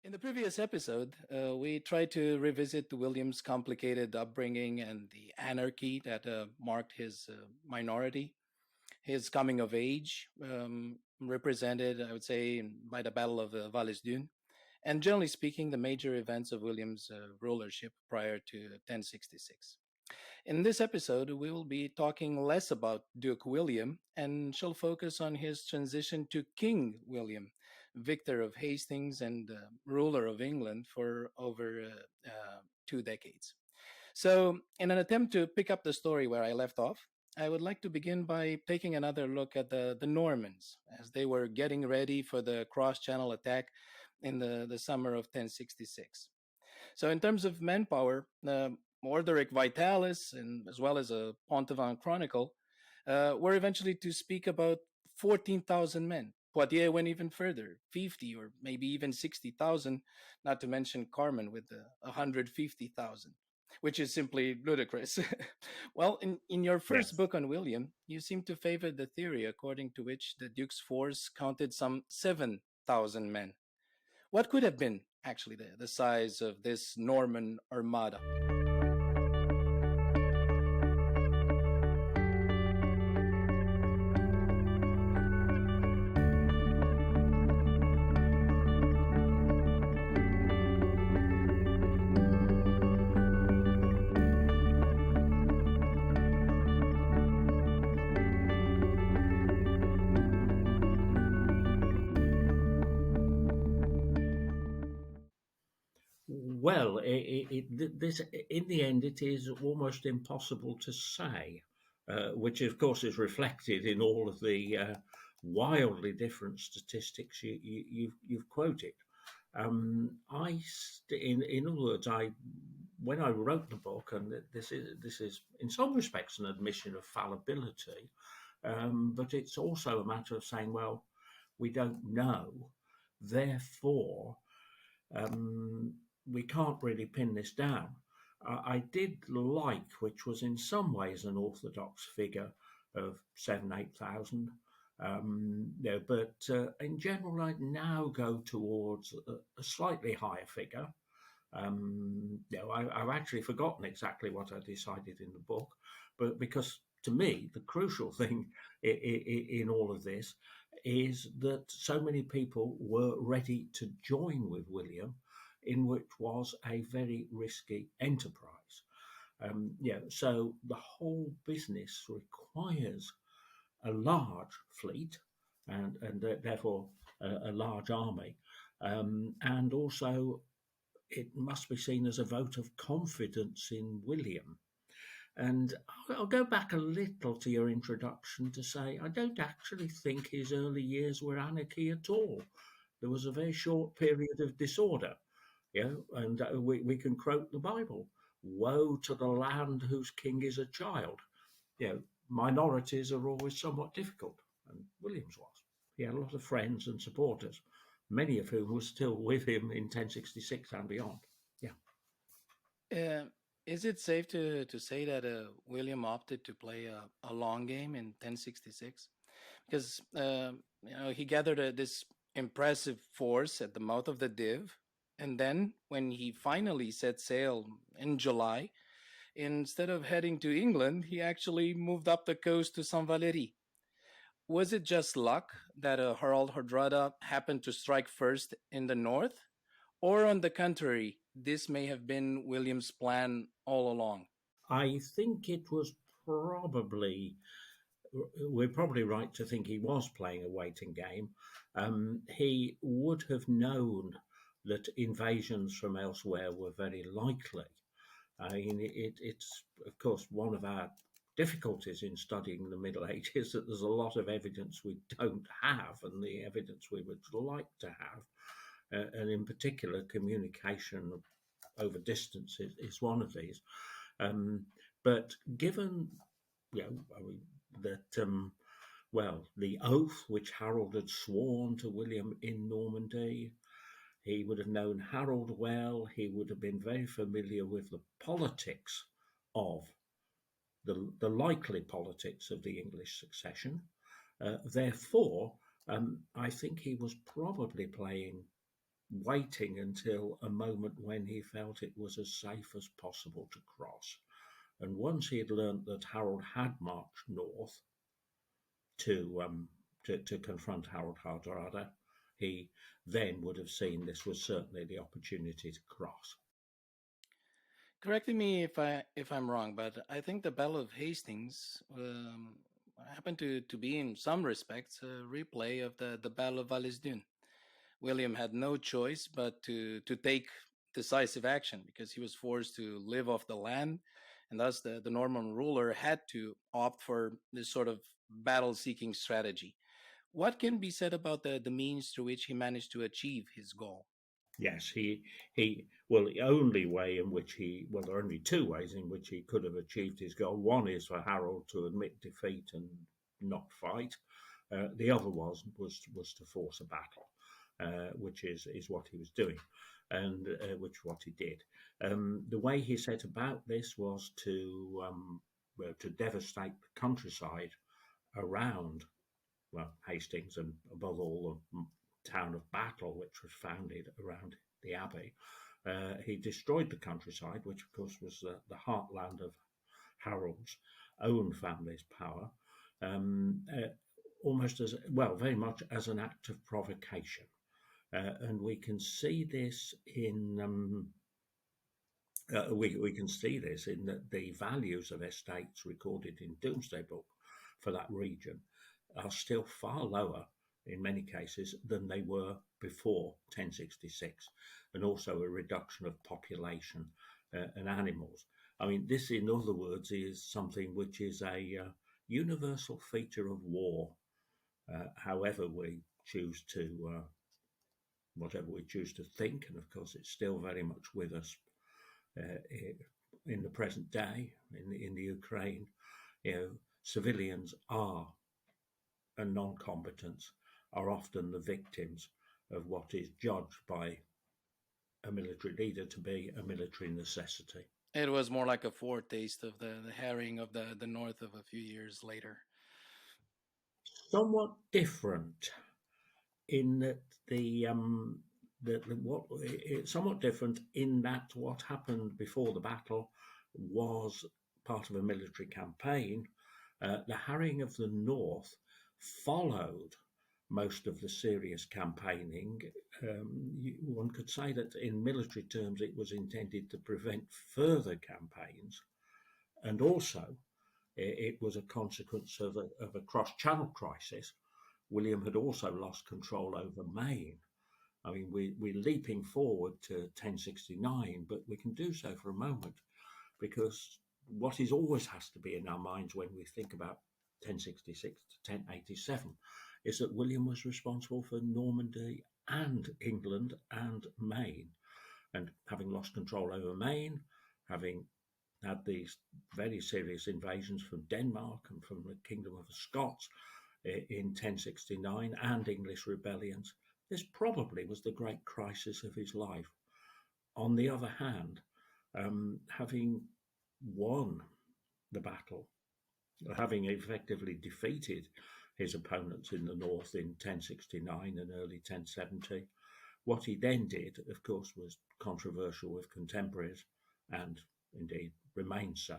In the previous episode, we tried to revisit William's complicated upbringing and the anarchy that marked his minority, his coming of age, represented, I would say, by the Battle of Valles Dunes, and generally speaking, the major events of William's rulership prior to 1066. In this episode, we will be talking less about Duke William and shall focus on his transition to King William, victor of Hastings and ruler of England for over 2 decades. So, in an attempt to pick up the story where I left off, I would like to begin by taking another look at the Normans as they were getting ready for the cross channel attack in the summer of 1066. So, in terms of manpower, Orderic Vitalis, and as well as a Pontevin Chronicle, were eventually to speak about 14,000 men. Poitiers went even further, 50 or maybe even 60,000, not to mention Carmen with 150,000, which is simply ludicrous. Well, in your first Yes. book on William, you seem to favor the theory according to which the Duke's force counted some 7,000 men. What could have been actually the size of this Norman armada? Well, this in the end, it is almost impossible to say, which of course is reflected in all of the wildly different statistics you've quoted. In other words, I when I wrote the book, and this is in some respects an admission of fallibility, but it's also a matter of saying, well, we don't know, therefore. We can't really pin this down. I did like, which was in some ways an orthodox figure of 8,000. But in general, I'd now go towards a slightly higher figure. I've actually forgotten exactly what I decided in the book, but because to me, the crucial thing in all of this is that so many people were ready to join with William in which was a very risky enterprise. So the whole business requires a large fleet and therefore a large army, and also it must be seen as a vote of confidence in William. And I'll go back a little to your introduction to say I don't actually think his early years were anarchy at all. There was a very short period of disorder, and we can quote the Bible: "Woe to the land whose king is a child." Minorities are always somewhat difficult, and Williams was. He had a lot of friends and supporters, many of whom were still with him in 1066 and beyond. Yeah. Uh, is it safe to say that William opted to play a long game in 1066? Because he gathered this impressive force at the mouth of the Div, and then when he finally set sail in July, instead of heading to England, he actually moved up the coast to Saint Valery. Was it just luck that Harald Hardrada happened to strike first in the north? Or, on the contrary, this may have been William's plan all along? I think it was probably, we're probably right to think he was playing a waiting game. He would have known that invasions from elsewhere were very likely. I mean, it's, of course, one of our difficulties in studying the Middle Ages that there's a lot of evidence we don't have, and the evidence we would like to have. And in particular, communication over distance is one of these. But given, that, the oath which Harold had sworn to William in Normandy, he would have known Harold well. He would have been very familiar with the politics of the likely politics of the English succession. Therefore, I think he was probably playing waiting until a moment when he felt it was as safe as possible to cross. And once he had learnt that Harold had marched north to to confront Harold Hardrada, he then would have seen this was certainly the opportunity to cross. Correcting me if I'm wrong, but I think the Battle of Hastings happened to be in some respects a replay of the Battle of Valesdune. William had no choice but to take decisive action because he was forced to live off the land, and thus the Norman ruler had to opt for this sort of battle-seeking strategy. What can be said about the means through which he managed to achieve his goal? Yes, well, the only way in which well, there are only two ways in which he could have achieved his goal. One is for Harold to admit defeat and not fight. The other was to force a battle, which is what he was doing, and which what he did. The way he set about this was to devastate the countryside around, well, Hastings, and above all the town of Battle, which was founded around the abbey. He destroyed the countryside, which of course was the heartland of Harold's own family's power, almost as well, very much as an act of provocation. And we can see this in we can see this in the values of estates recorded in Domesday Book for that region are still far lower in many cases than they were before 1066, and also a reduction of population and animals. I mean, this, in other words, is something which is a universal feature of war, however we choose to, whatever we choose to think, and of course it's still very much with us uh, in the present day in the Ukraine. You know, civilians are and non-combatants are often the victims of what is judged by a military leader to be a military necessity. It was more like a foretaste of the harrying of the North of a few years later. Somewhat different in that the what it's somewhat different in that what happened before the battle was part of a military campaign. The harrying of the North followed most of the serious campaigning. One could say that in military terms it was intended to prevent further campaigns, and also it was a consequence of a cross-channel crisis. William had also lost control over Maine. I mean, we're leaping forward to 1069, but we can do so for a moment because what is always has to be in our minds when we think about 1066 to 1087 is that William was responsible for Normandy and England and Maine. And having lost control over Maine, having had these very serious invasions from Denmark and from the Kingdom of the Scots in 1069 and English rebellions, this probably was the great crisis of his life. On the other hand, having won the battle, having effectively defeated his opponents in the north in 1069 and early 1070, what he then did, of course, was controversial with contemporaries and indeed remains so.